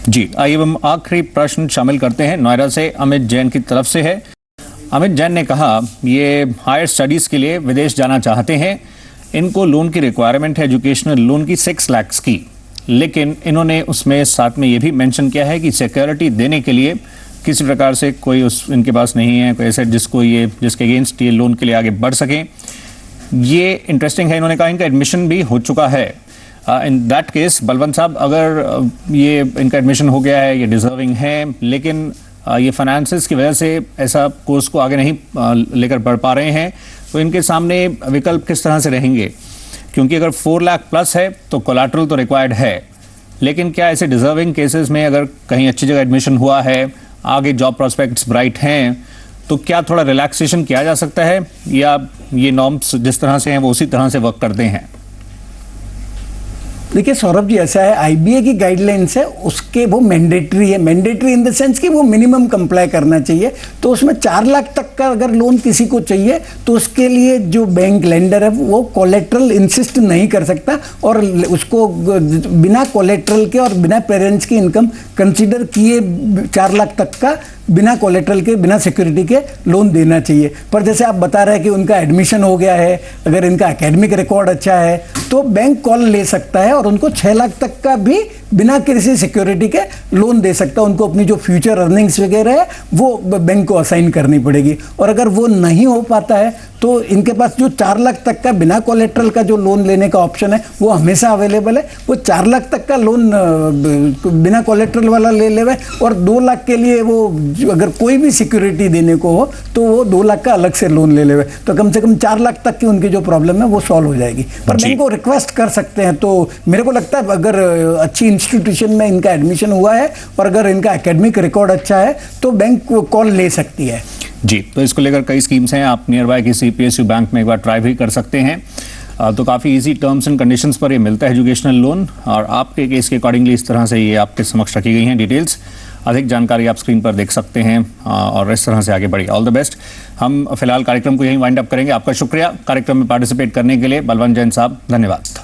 जी, आइए हम आखिरी प्रश्न शामिल करते हैं। नोएडा से अमित जैन की तरफ से है। अमित जैन ने कहा ये हायर स्टडीज के लिए विदेश जाना चाहते हैं, इनको लोन की रिक्वायरमेंट है एजुकेशनल लोन की 6 लाख की, लेकिन इन्होंने उसमें साथ में ये भी मेंशन किया है कि सिक्योरिटी देने के लिए किसी प्रकार से कोई इनके पास नहीं है कोई एसेट जिसके अगेंस्ट ये लोन के लिए आगे बढ़ सकें। ये इंटरेस्टिंग है। इन्होंने कहा इनका एडमिशन भी हो चुका है। इन दैट केस बलवंत साहब, अगर ये इनका एडमिशन हो गया है, ये डिजर्विंग है, लेकिन ये फाइनेंसेस की वजह से ऐसा कोर्स को आगे नहीं लेकर बढ़ पा रहे हैं, तो इनके सामने विकल्प किस तरह से रहेंगे? क्योंकि अगर 4 लाख प्लस है तो कोलैटरल तो रिक्वायर्ड है, लेकिन क्या ऐसे डिजर्विंग केसेस में अगर कहीं अच्छी जगह एडमिशन हुआ है, आगे जॉब प्रोस्पेक्ट्स ब्राइट हैं, तो क्या थोड़ा रिलैक्सेशन किया जा सकता है, या ये नॉर्म्स जिस तरह से हैं वो उसी तरह से वर्क करते हैं? देखिए सौरभ जी, ऐसा है, आईबीए की गाइडलाइंस है, उसके वो मैंडेटरी है। मैंडेटरी इन द सेंस कि वो मिनिमम कंप्लाई करना चाहिए। तो उसमें 4 लाख तक का अगर लोन किसी को चाहिए तो उसके लिए जो बैंक लेंडर है वो कोलेट्रल इंसिस्ट नहीं कर सकता, और उसको बिना कोलेट्रल के और बिना पेरेंट्स की इनकम कंसीडर किए 4 लाख तक का बिना कोलेट्रल के, बिना सिक्योरिटी के लोन देना चाहिए। पर जैसे आप बता रहे हैं कि उनका एडमिशन हो गया है, अगर इनका एकेडमिक रिकॉर्ड अच्छा है तो बैंक कॉल ले सकता है और उनको 6 लाख तक का भी बिना किसी सिक्योरिटी के लोन दे सकता है। उनको अपनी जो फ्यूचर अर्निंग्स वगैरह है वो बैंक को असाइन करनी पड़ेगी। और अगर वो नहीं हो पाता है तो इनके पास जो 4 लाख तक का बिना कोलेट्रल का जो लोन लेने का ऑप्शन है वो हमेशा अवेलेबल है। वो 4 लाख तक का लोन बिना कोलेट्रल वाला ले लेवे, और 2 लाख के लिए वो अगर कोई भी सिक्योरिटी देने को हो तो वो 2 लाख का अलग से लोन ले लेवे, तो कम से कम 4 लाख तक की उनकी जो प्रॉब्लम है वो सॉल्व हो जाएगी। पर बैंक को रिक्वेस्ट कर सकते हैं। तो मेरे को लगता है अगर अच्छी इंस्टीट्यूशन में इनका एडमिशन हुआ है और अगर इनका एकेडमिक रिकॉर्ड अच्छा है तो बैंक कॉल ले सकती है। जी, तो इसको लेकर कई स्कीम्स हैं। आप नियर बाय किसी पीएसयू बैंक में एक बार ट्राई भी कर सकते हैं। तो काफ़ी इजी टर्म्स एंड कंडीशंस पर ये मिलता है एजुकेशनल लोन, और आपके केस के अकॉर्डिंगली इस तरह से ये आपके समक्ष रखी गई हैं डिटेल्स। अधिक जानकारी आप स्क्रीन पर देख सकते हैं, और इस तरह से आगे बढ़िए। All the best. हम फिलहाल कार्यक्रम को यहीं वाइंड अप करेंगे। आपका शुक्रिया कार्यक्रम में पार्टिसिपेट करने के लिए बलवंत जैन साहब, धन्यवाद।